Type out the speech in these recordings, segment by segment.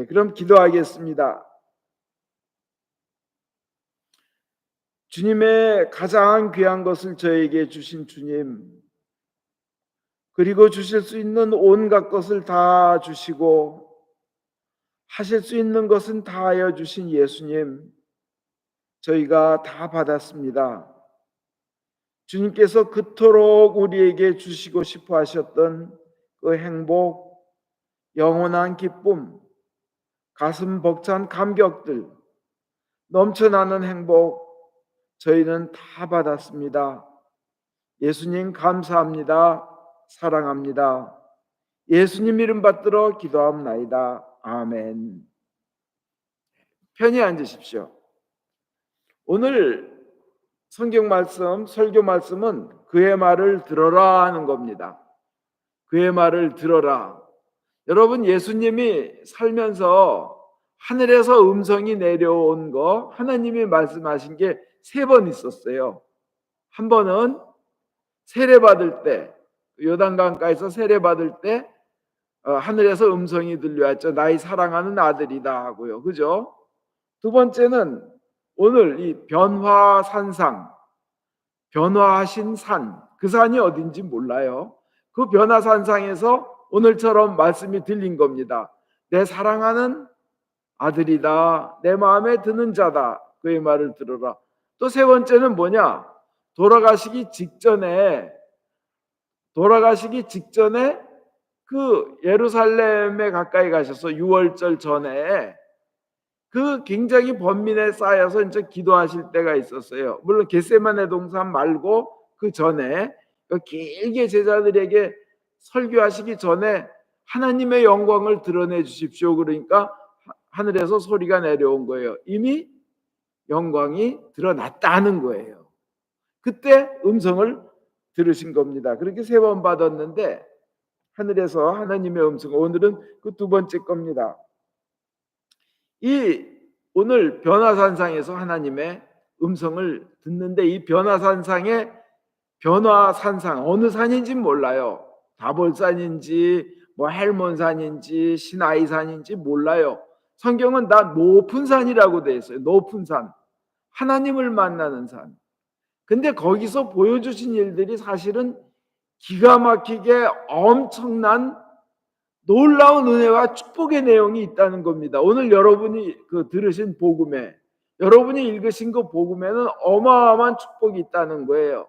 그럼 기도하겠습니다. 주님의 가장 귀한 것을 저에게 주신 주님, 그리고 주실 수 있는 온갖 것을 다 주시고 하실 수 있는 것은 다 하여 주신 예수님, 저희가 다 받았습니다. 주님께서 그토록 우리에게 주시고 싶어 하셨던 그 행복, 영원한 기쁨, 가슴 벅찬 감격들, 넘쳐나는 행복, 저희는 다 받았습니다. 예수님 감사합니다. 사랑합니다. 예수님 이름 받들어 기도합나이다. 아멘. 편히 앉으십시오. 오늘 성경 말씀, 설교 말씀은 그의 말을 들어라 하는 겁니다. 그의 말을 들어라. 여러분, 예수님이 살면서 하늘에서 음성이 내려온 거, 하나님이 말씀하신 게 3번 있었어요. 한 번은 세례받을 때, 요단강가에서 세례받을 때 하늘에서 음성이 들려왔죠. 나의 사랑하는 아들이다 하고요. 그죠? 두 번째는 오늘 이 변화산상, 변화하신 산, 그 산이 어딘지 몰라요. 그 변화산상에서 오늘처럼 말씀이 들린 겁니다. 내 사랑하는 아들이다, 내 마음에 드는 자다, 그의 말을 들어라. 또 3번째는 뭐냐? 돌아가시기 직전에 그 예루살렘에 가까이 가셔서 유월절 전에 그 굉장히 번민에 쌓여서 이제 기도하실 때가 있었어요. 물론 겟세마네 동산 말고 그 전에 길게 제자들에게 설교하시기 전에 하나님의 영광을 드러내 주십시오. 그러니까 하늘에서 소리가 내려온 거예요. 이미 영광이 드러났다는 거예요. 그때 음성을 들으신 겁니다. 그렇게 3번 받았는데 하늘에서 하나님의 음성, 오늘은 그 2번째 겁니다. 이 오늘 변화산상에서 하나님의 음성을 듣는데, 이 변화산상의 변화산상, 어느 산인지 몰라요. 다볼산인지 뭐 헬몬산인지 시나이산인지 몰라요. 성경은 다 높은 산이라고 되어 있어요. 높은 산, 하나님을 만나는 산. 근데 거기서 보여주신 일들이 사실은 기가 막히게 엄청난 놀라운 은혜와 축복의 내용이 있다는 겁니다. 오늘 여러분이 들으신 복음에, 여러분이 읽으신 그 복음에는 어마어마한 축복이 있다는 거예요.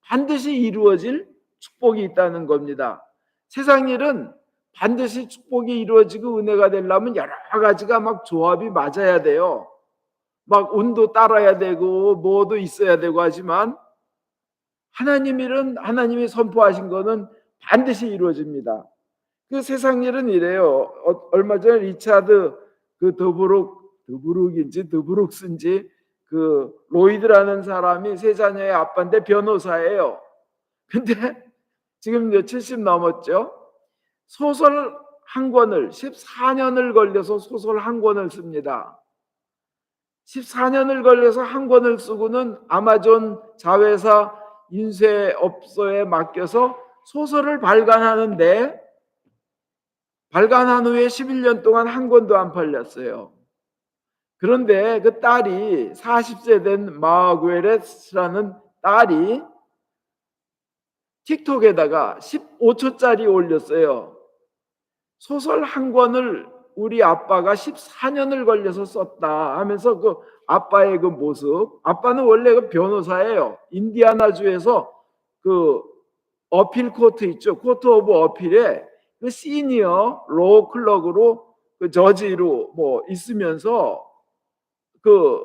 반드시 이루어질 축복이 있다는 겁니다. 세상 일은 반드시 축복이 이루어지고 은혜가 되려면 여러 가지가 막 조합이 맞아야 돼요. 막 운도 따라야 되고 뭐도 있어야 되고 하지만 하나님 일은, 하나님이 선포하신 거는 반드시 이루어집니다. 그 세상 일은 이래요. 얼마 전에 리차드 드브룩스인지 그 로이드라는 사람이 3자녀의 아빠인데 변호사예요. 근데 지금 이제 70 넘었죠. 소설 한 권을 14년을 걸려서 소설 한 권을 씁니다. 14년을 걸려서 한 권을 쓰고는 아마존 자회사 인쇄업소에 맡겨서 소설을 발간하는데, 발간한 후에 11년 동안 한 권도 안 팔렸어요. 그런데 그 딸이 40세 된 마그웨렛이라는 딸이 틱톡에다가 15초짜리 올렸어요. 소설 한 권을 우리 아빠가 14년을 걸려서 썼다 하면서 그 아빠의 그 모습, 아빠는 원래 그 변호사예요. 인디아나주에서 그 어필 코트 있죠, 코트 오브 어필에 그 시니어 로 클럭으로 그 저지로 뭐 있으면서 그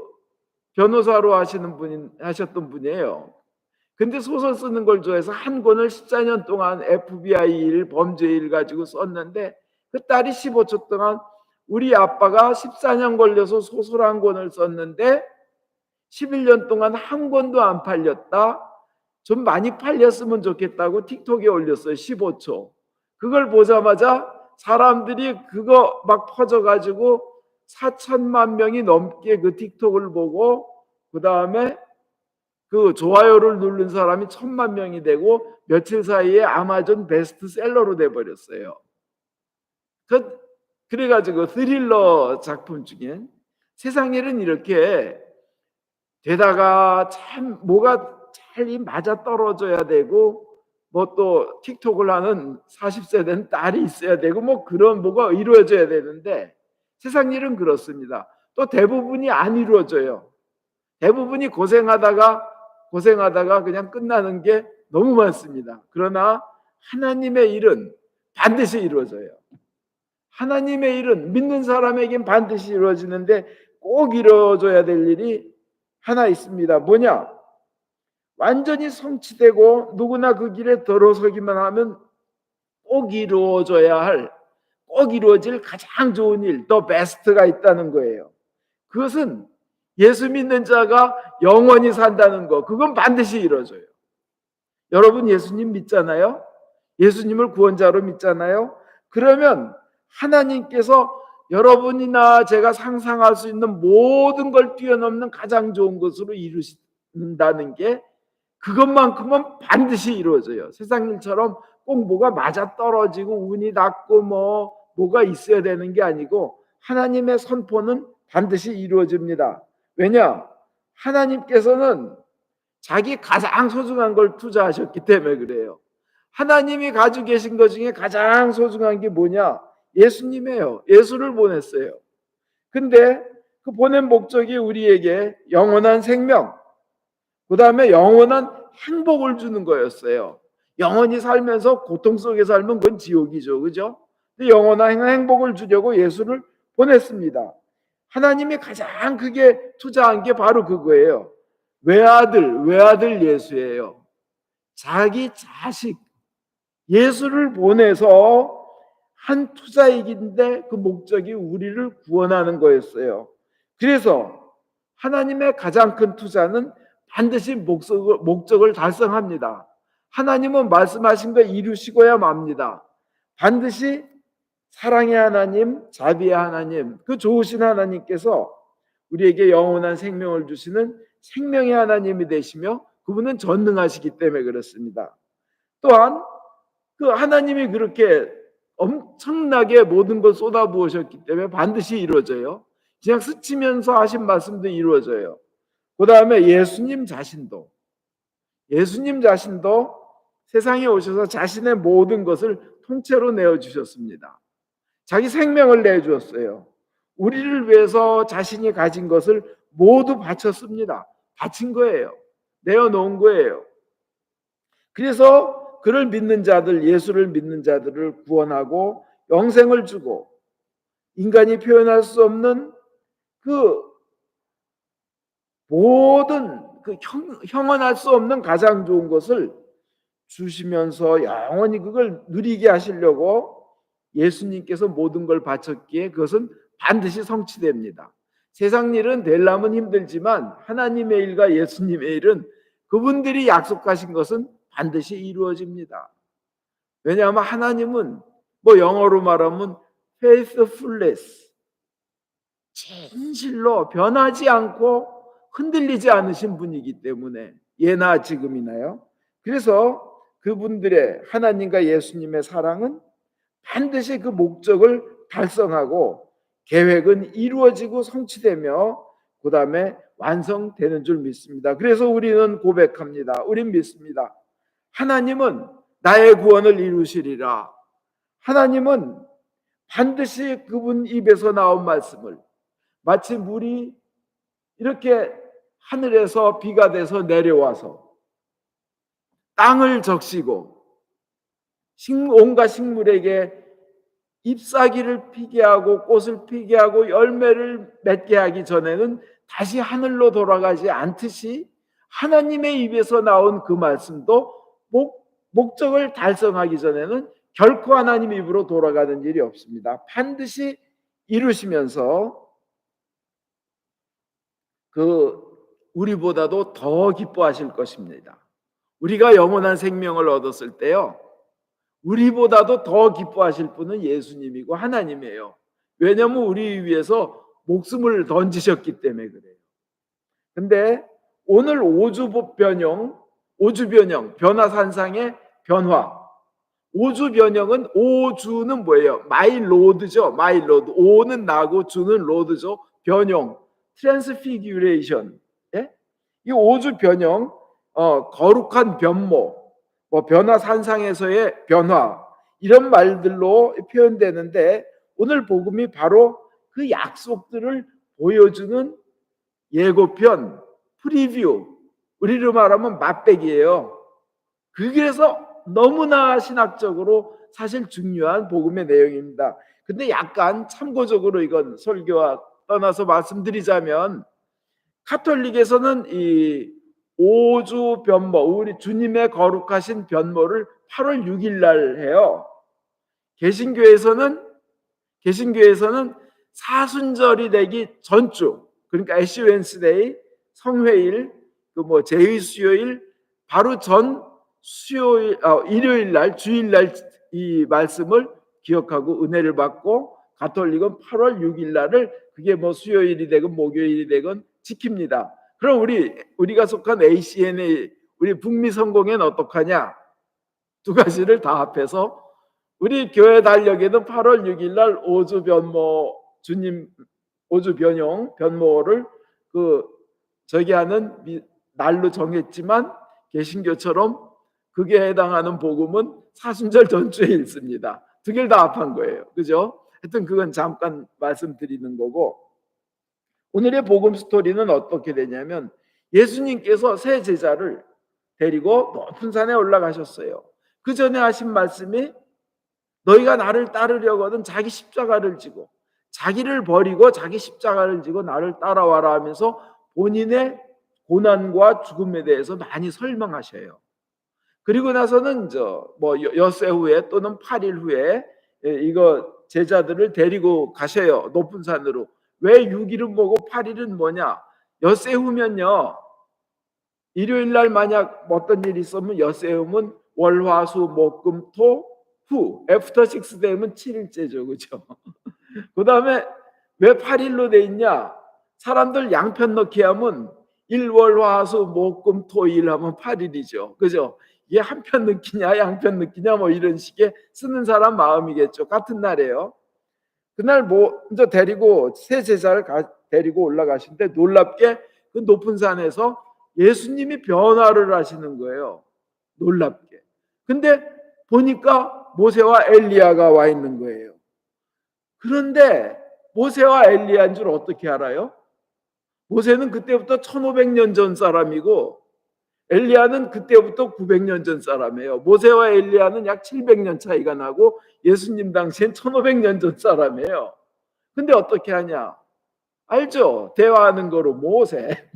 변호사로 하셨던 분이에요. 근데 소설 쓰는 걸 좋아해서 한 권을 14년 동안 FBI 일, 범죄 일 가지고 썼는데, 그 딸이 15초 동안 우리 아빠가 14년 걸려서 소설 한 권을 썼는데 11년 동안 한 권도 안 팔렸다. 좀 많이 팔렸으면 좋겠다고 틱톡에 올렸어요. 15초. 그걸 보자마자 사람들이 그거 막 퍼져가지고 4천만 명이 넘게 그 틱톡을 보고, 그 다음에 그 좋아요를 누른 사람이 1,000만 명이 되고 며칠 사이에 아마존 베스트셀러로 돼버렸어요. 그래가지고 스릴러 작품 중엔 세상 일은 이렇게 되다가 참 뭐가 잘 맞아 떨어져야 되고, 뭐 또 틱톡을 하는 40세 된 딸이 있어야 되고, 뭐 그런 뭐가 이루어져야 되는데 세상 일은 그렇습니다. 또 대부분이 안 이루어져요. 대부분이 고생하다가 그냥 끝나는 게 너무 많습니다. 그러나 하나님의 일은 반드시 이루어져요. 하나님의 일은 믿는 사람에겐 반드시 이루어지는데 꼭 이루어져야 될 일이 하나 있습니다. 뭐냐? 완전히 성취되고 누구나 그 길에 들어서기만 하면 꼭 이루어질 가장 좋은 일, 더 베스트가 있다는 거예요. 그것은 예수 믿는 자가 영원히 산다는 거, 그건 반드시 이루어져요. 여러분 예수님 믿잖아요? 예수님을 구원자로 믿잖아요? 그러면 하나님께서 여러분이나 제가 상상할 수 있는 모든 걸 뛰어넘는 가장 좋은 것으로 이루신다는 게, 그것만큼은 반드시 이루어져요. 세상 일처럼 꼭 뭐가 맞아 떨어지고 운이 났고 뭐가 있어야 되는 게 아니고 하나님의 선포는 반드시 이루어집니다. 왜냐? 하나님께서는 자기 가장 소중한 걸 투자하셨기 때문에 그래요. 하나님이 가지고 계신 것 중에 가장 소중한 게 뭐냐? 예수님이에요. 예수를 보냈어요. 근데 그 보낸 목적이 우리에게 영원한 생명, 그 다음에 영원한 행복을 주는 거였어요. 영원히 살면서 고통 속에 살면 그건 지옥이죠. 그죠? 근데 영원한 행복을 주려고 예수를 보냈습니다. 하나님이 가장 크게 투자한 게 바로 그거예요. 외아들 예수예요. 자기 자식 예수를 보내서 한 투자이긴데 그 목적이 우리를 구원하는 거였어요. 그래서 하나님의 가장 큰 투자는 반드시 목적을 달성합니다. 하나님은 말씀하신 거 이루시고야 맙니다. 반드시 사랑의 하나님, 자비의 하나님, 그 좋으신 하나님께서 우리에게 영원한 생명을 주시는 생명의 하나님이 되시며 그분은 전능하시기 때문에 그렇습니다. 또한 그 하나님이 그렇게 엄청나게 모든 걸 쏟아부으셨기 때문에 반드시 이루어져요. 그냥 스치면서 하신 말씀도 이루어져요. 그 다음에 예수님 자신도 세상에 오셔서 자신의 모든 것을 통째로 내어주셨습니다. 자기 생명을 내주었어요. 우리를 위해서 자신이 가진 것을 모두 바쳤습니다. 바친 거예요. 내어놓은 거예요. 그래서 그를 믿는 자들, 예수를 믿는 자들을 구원하고 영생을 주고 인간이 표현할 수 없는 그 모든 그 형언할 수 없는 가장 좋은 것을 주시면서 영원히 그걸 누리게 하시려고 예수님께서 모든 걸 바쳤기에 그것은 반드시 성취됩니다. 세상 일은 되려면 힘들지만 하나님의 일과 예수님의 일은 그분들이 약속하신 것은 반드시 이루어집니다. 왜냐하면 하나님은 영어로 말하면 faithfulness, 진실로 변하지 않고 흔들리지 않으신 분이기 때문에, 예나 지금이나요. 그래서 그분들의 하나님과 예수님의 사랑은 반드시 그 목적을 달성하고 계획은 이루어지고 성취되며 그 다음에 완성되는 줄 믿습니다. 그래서 우리는 고백합니다. 우린 믿습니다. 하나님은 나의 구원을 이루시리라. 하나님은 반드시 그분 입에서 나온 말씀을, 마치 물이 이렇게 하늘에서 비가 돼서 내려와서 땅을 적시고 온갖 식물에게 잎사귀를 피게 하고 꽃을 피게 하고 열매를 맺게 하기 전에는 다시 하늘로 돌아가지 않듯이 하나님의 입에서 나온 그 말씀도 목적을 달성하기 전에는 결코 하나님 입으로 돌아가는 일이 없습니다. 반드시 이루시면서 우리보다도 더 기뻐하실 것입니다. 우리가 영원한 생명을 얻었을 때요, 우리보다도 더 기뻐하실 분은 예수님이고 하나님이에요. 왜냐하면 우리 위해서 목숨을 던지셨기 때문에 그래요. 근데 오늘 오주변형, 변화산상의 변화, 오주 변형은 오주는 뭐예요? 마이 로드죠. 마이 로드. 오는 나고 주는 로드죠. 변형. 트랜스피규레이션. 예? 이 오주 변형, 거룩한 변모, 뭐 변화산상에서의 변화 이런 말들로 표현되는데 오늘 복음이 바로 그 약속들을 보여주는 예고편, 프리뷰, 우리로 말하면 맛배기예요. 그래서 너무나 신학적으로 사실 중요한 복음의 내용입니다. 근데 약간 참고적으로 이건 설교와 떠나서 말씀드리자면 카톨릭에서는 이 오주 변모, 우리 주님의 거룩하신 변모를 8월 6일 날 해요. 개신교에서는 사순절이 되기 전주, 그러니까 애쉬 웬스데이, 성회일, 그 뭐 제의 수요일 바로 전 수요일, 일요일 날, 주일 날 이 말씀을 기억하고 은혜를 받고 가톨릭은 8월 6일 날을 그게 뭐 수요일이 되건 목요일이 되건 지킵니다. 그럼 우리가 속한 ACN의 우리 북미 성공회는 어떡하냐? 두 가지를 다 합해서 우리 교회 달력에도 8월 6일 날 오주 변모 주님 오주 변형 변모를 저기 하는 날로 정했지만 개신교처럼 그게 해당하는 복음은 사순절 전주에 읽습니다. 두 개를 다 합한 거예요. 그죠? 하여튼 그건 잠깐 말씀드리는 거고 오늘의 복음 스토리는 어떻게 되냐면 예수님께서 세 제자를 데리고 높은 산에 올라가셨어요. 그 전에 하신 말씀이 너희가 나를 따르려거든 자기 십자가를 지고 자기를 버리고 자기 십자가를 지고 나를 따라와라 하면서 본인의 고난과 죽음에 대해서 많이 설명하셔요. 그리고 나서는 엿새 후에 또는 8일 후에 이거 제자들을 데리고 가셔요. 높은 산으로. 왜 6일은 뭐고 8일은 뭐냐? 엿새 후면요. 일요일 날 만약 어떤 일이 있으면 엿새 후면 월, 화, 수, 목, 금, 토, 후. 애프터 식스 되면 7일째죠. 그죠? 그 다음에 왜 8일로 돼 있냐? 사람들 양편 넣기 하면 일월화수 목금 토일 하면 8일이죠. 그죠? 이게 한편 넣기냐 양편 넣기냐 뭐 이런 식의 쓰는 사람 마음이겠죠. 같은 날이에요. 그날 이제 데리고 세 제자를 데리고 올라가신데 놀랍게 그 높은 산에서 예수님이 변화를 하시는 거예요. 놀랍게. 근데 보니까 모세와 엘리야가 와 있는 거예요. 그런데 모세와 엘리야인 줄 어떻게 알아요? 모세는 그때부터 1500년 전 사람이고 엘리야는 그때부터 900년 전 사람이에요. 모세와 엘리야는 약 700년 차이가 나고 예수님 당시엔 1500년 전 사람이에요. 근데 어떻게 하냐? 알죠? 대화하는 거로 모세,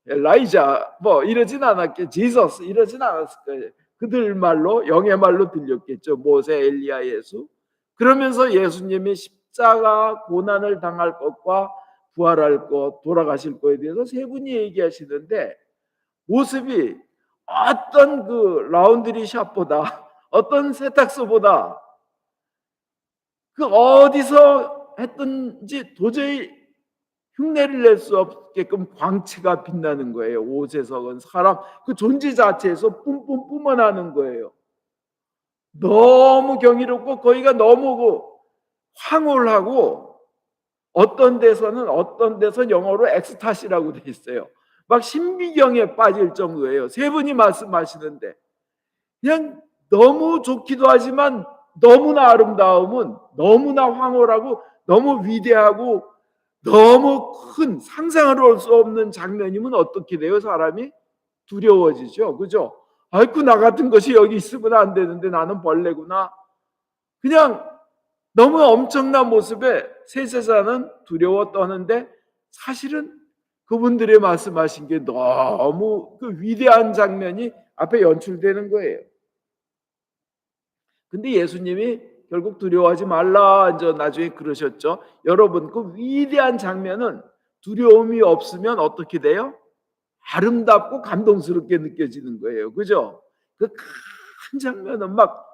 엘라이자 이러진 않았겠죠. 지서스 이러진 않았을 거예요. 그들 말로 영의 말로 들렸겠죠. 모세, 엘리야, 예수. 그러면서 예수님이 십자가 고난을 당할 것과 부활할 것, 돌아가실 것에 대해서 세 분이 얘기하시는데 모습이 어떤 그 라운드리 샵보다 어떤 세탁소보다 그 어디서 했든지 도저히 흉내를 낼 수 없게끔 광채가 빛나는 거예요. 오재석은 사람 그 존재 자체에서 뿜뿜 뿜어나는 거예요. 너무 경이롭고 거기가 너무 황홀하고 어떤 데서는 영어로 엑스타시라고 돼 있어요. 막 신비경에 빠질 정도예요. 세 분이 말씀하시는데 그냥 너무 좋기도 하지만 너무나 아름다움은 너무나 황홀하고 너무 위대하고 너무 큰 상상할 수 없는 장면이면 어떻게 돼요? 사람이 두려워지죠. 그죠? 아이고 나 같은 것이 여기 있으면 안 되는데 나는 벌레구나. 그냥 너무 엄청난 모습에 세세자는 두려워 떠는데 사실은 그분들의 말씀하신 게 너무 그 위대한 장면이 앞에 연출되는 거예요. 근데 예수님이 결국 두려워하지 말라 이제 나중에 그러셨죠. 여러분 그 위대한 장면은 두려움이 없으면 어떻게 돼요? 아름답고 감동스럽게 느껴지는 거예요. 그죠? 그 큰 장면은 막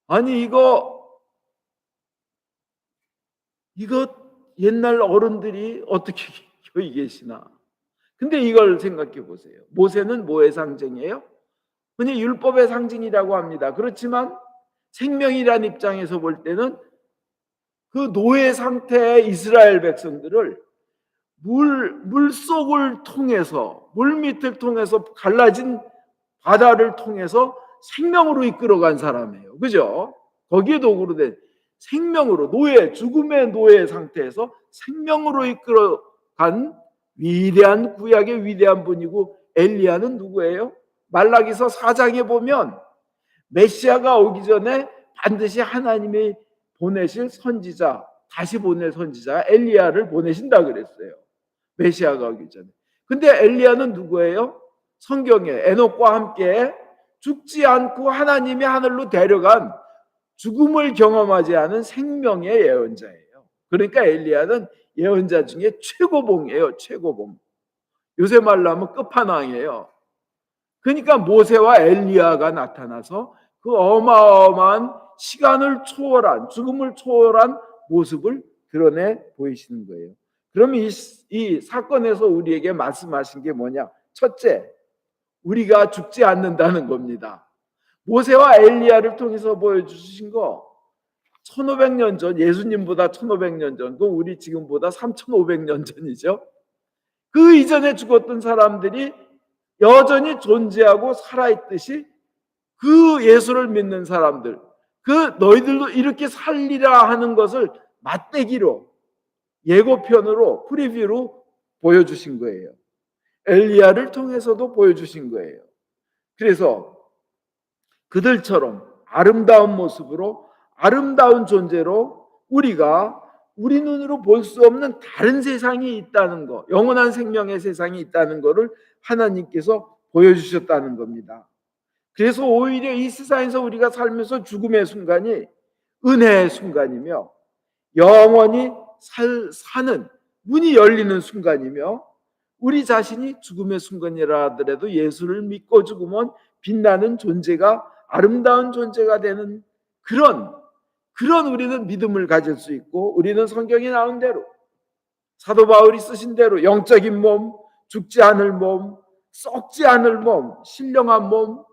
아니 이거 옛날 어른들이 어떻게 여기 계시나? 근데 이걸 생각해 보세요. 모세는 뭐의 상징이에요? 흔히 율법의 상징이라고 합니다. 그렇지만 생명이란 입장에서 볼 때는 그 노예 상태의 이스라엘 백성들을 물속을 통해서, 물밑을 통해서, 갈라진 바다를 통해서 생명으로 이끌어간 사람이에요. 그죠? 거기에 도구로 된 생명으로, 죽음의 노예 상태에서 생명으로 이끌어간 위대한, 구약의 위대한 분이고, 엘리야는 누구예요? 말라기서 4장에 보면 메시아가 오기 전에 반드시 하나님이 보내실 선지자, 다시 보낼 선지자 엘리야를 보내신다 그랬어요. 메시아가 오기 전에. 근데 엘리야는 누구예요? 성경에 에녹과 함께 죽지 않고 하나님이 하늘로 데려간, 죽음을 경험하지 않은 생명의 예언자예요. 그러니까 엘리야는 예언자 중에 최고봉이에요. 최고봉. 요새 말로 하면 끝판왕이에요. 그러니까 모세와 엘리야가 나타나서 그 어마어마한 시간을 초월한, 죽음을 초월한 모습을 드러내 보이시는 거예요. 그럼 이 사건에서 우리에게 말씀하신 게 뭐냐? 첫째, 우리가 죽지 않는다는 겁니다. 모세와 엘리야를 통해서 보여주신 거 1500년 전, 예수님보다 1500년 전, 그 우리 지금보다 3500년 전이죠. 그 이전에 죽었던 사람들이 여전히 존재하고 살아있듯이 그 예수를 믿는 사람들, 그 너희들도 이렇게 살리라 하는 것을 맞대기로, 예고편으로, 프리뷰로 보여주신 거예요. 엘리야를 통해서도 보여주신 거예요. 그래서 그들처럼 아름다운 모습으로, 아름다운 존재로 우리 눈으로 볼 수 없는 다른 세상이 있다는 거, 영원한 생명의 세상이 있다는 것을 하나님께서 보여주셨다는 겁니다. 그래서 오히려 이 세상에서 우리가 살면서 죽음의 순간이 은혜의 순간이며, 영원히 사는 문이 열리는 순간이며, 우리 자신이 죽음의 순간이라 하더라도 예수를 믿고 죽으면 빛나는 존재가, 아름다운 존재가 되는 그런 우리는 믿음을 가질 수 있고, 우리는 성경이 나온 대로, 사도 바울이 쓰신 대로 영적인 몸, 죽지 않을 몸, 썩지 않을 몸, 신령한 몸,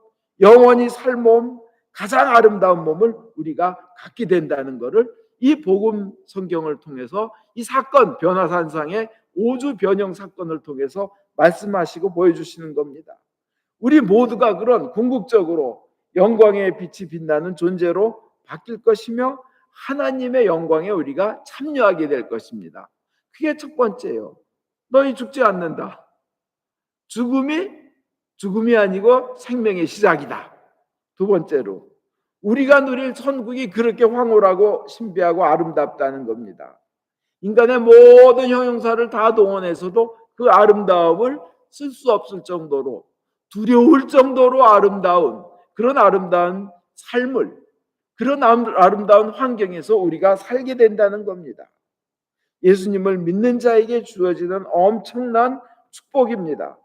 영원히 살 몸, 가장 아름다운 몸을 우리가 갖게 된다는 것을 이 복음 성경을 통해서, 이 사건, 변화산상의 오주 변형 사건을 통해서 말씀하시고 보여주시는 겁니다. 우리 모두가 그런 궁극적으로 영광의 빛이 빛나는 존재로 바뀔 것이며, 하나님의 영광에 우리가 참여하게 될 것입니다. 그게 첫 번째예요. 너희 죽지 않는다. 죽음이 아니고 생명의 시작이다. 두 번째로, 우리가 누릴 천국이 그렇게 황홀하고 신비하고 아름답다는 겁니다. 인간의 모든 형용사를 다 동원해서도 그 아름다움을 쓸 수 없을 정도로, 두려울 정도로 아름다운, 그런 아름다운 삶을, 그런 아름다운 환경에서 우리가 살게 된다는 겁니다. 예수님을 믿는 자에게 주어지는 엄청난 축복입니다.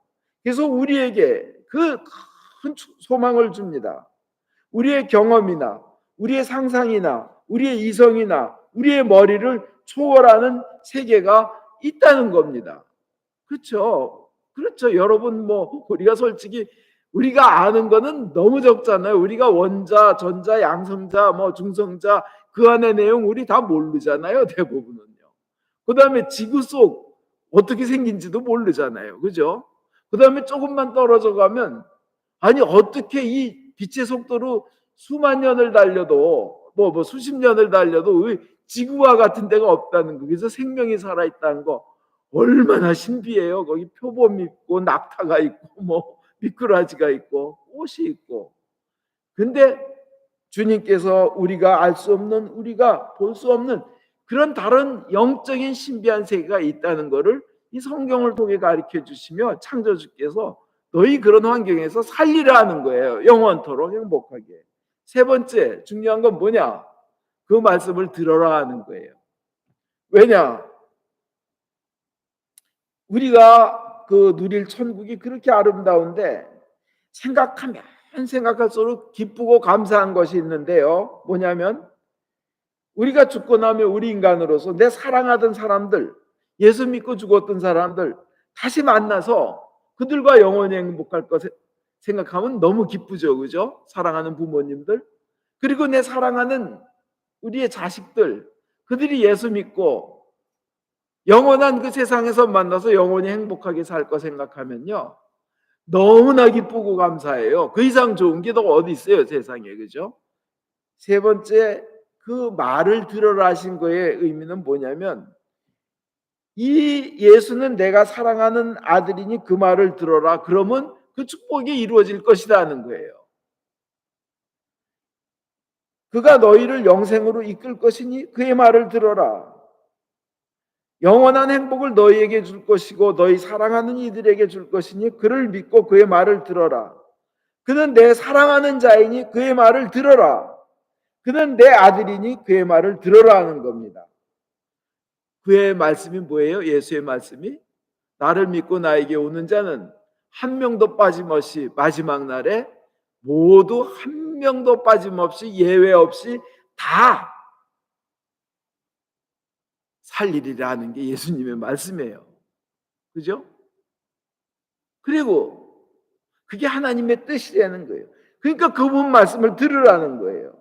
그래서 우리에게 그 큰 소망을 줍니다. 우리의 경험이나 우리의 상상이나 우리의 이성이나 우리의 머리를 초월하는 세계가 있다는 겁니다. 그렇죠? 그렇죠. 여러분, 우리가 솔직히 우리가 아는 거는 너무 적잖아요. 우리가 원자, 전자, 양성자, 중성자, 그 안의 내용 우리 다 모르잖아요. 대부분은요. 그 다음에 지구 속 어떻게 생긴지도 모르잖아요. 그죠? 그 다음에 조금만 떨어져 가면, 아니 어떻게 이 빛의 속도로 수만 년을 달려도, 수십 년을 달려도 지구와 같은 데가 없다는 거, 그래서 생명이 살아있다는 거 얼마나 신비해요. 거기 표범이 있고 낙타가 있고 미꾸라지가 있고 꽃이 있고. 근데 주님께서 우리가 알 수 없는, 우리가 볼 수 없는 그런 다른 영적인 신비한 세계가 있다는 것을 이 성경을 통해 가르쳐 주시며, 창조주께서 너희 그런 환경에서 살리라는 거예요. 영원토록 행복하게. 세 번째 중요한 건 뭐냐? 그 말씀을 들어라 하는 거예요. 왜냐? 우리가 그 누릴 천국이 그렇게 아름다운데, 생각하면 생각할수록 기쁘고 감사한 것이 있는데요. 뭐냐면, 우리가 죽고 나면 우리 인간으로서 내 사랑하던 사람들, 예수 믿고 죽었던 사람들 다시 만나서 그들과 영원히 행복할 것 생각하면 너무 기쁘죠. 그죠? 사랑하는 부모님들. 그리고 내 사랑하는 우리의 자식들, 그들이 예수 믿고 영원한 그 세상에서 만나서 영원히 행복하게 살 거 생각하면요, 너무나 기쁘고 감사해요. 그 이상 좋은 게 더 어디 있어요, 세상에. 그죠? 세 번째, 그 말을 들어라 하신 거의 의미는 뭐냐면, 이 예수는 내가 사랑하는 아들이니 그 말을 들어라. 그러면 그 축복이 이루어질 것이다 하는 거예요. 그가 너희를 영생으로 이끌 것이니 그의 말을 들어라. 영원한 행복을 너희에게 줄 것이고 너희 사랑하는 이들에게 줄 것이니 그를 믿고 그의 말을 들어라. 그는 내 사랑하는 자이니 그의 말을 들어라. 그는 내 아들이니 그의 말을 들어라 하는 겁니다. 그의 말씀이 뭐예요? 예수의 말씀이 나를 믿고 나에게 오는 자는 한 명도 빠짐없이 마지막 날에 모두 한 명도 빠짐없이 예외 없이 다 살리리라는 게 예수님의 말씀이에요. 그죠? 그리고 그게 하나님의 뜻이라는 거예요. 그러니까 그분 말씀을 들으라는 거예요.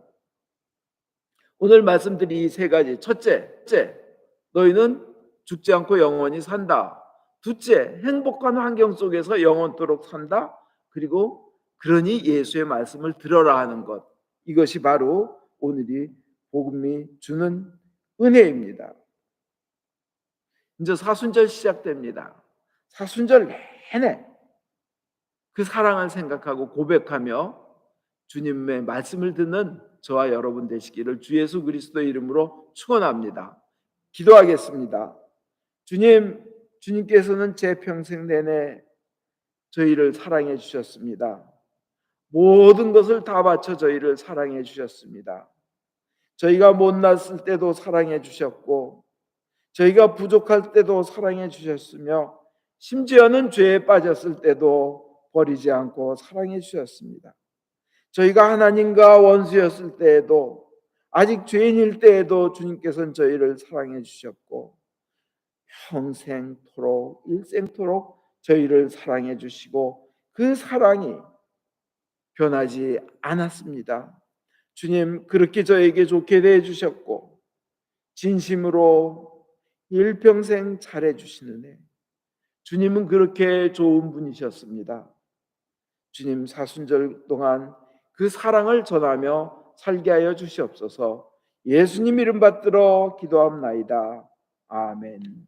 오늘 말씀드린 이 세 가지. 첫째, 너희는 죽지 않고 영원히 산다. 둘째, 행복한 환경 속에서 영원토록 산다. 그리고 그러니 예수의 말씀을 들어라 하는 것. 이것이 바로 오늘이 복음이 주는 은혜입니다. 이제 사순절 시작됩니다. 사순절 내내 그 사랑을 생각하고 고백하며 주님의 말씀을 듣는 저와 여러분 되시기를 주 예수 그리스도의 이름으로 축원합니다. 기도하겠습니다. 주님께서는 제 평생 내내 저희를 사랑해 주셨습니다. 모든 것을 다 바쳐 저희를 사랑해 주셨습니다. 저희가 못났을 때도 사랑해 주셨고 저희가 부족할 때도 사랑해 주셨으며 심지어는 죄에 빠졌을 때도 버리지 않고 사랑해 주셨습니다. 저희가 하나님과 원수였을 때에도 아직 죄인일 때에도 주님께서는 저희를 사랑해 주셨고 평생토록 일생토록 저희를 사랑해 주시고 그 사랑이 변하지 않았습니다. 주님, 그렇게 저에게 좋게 대해 주셨고 진심으로 일평생 잘해 주시는 애. 주님은 그렇게 좋은 분이셨습니다. 주님, 사순절 동안 그 사랑을 전하며 살게 하여 주시옵소서. 예수님 이름 받들어 기도합나이다. 아멘.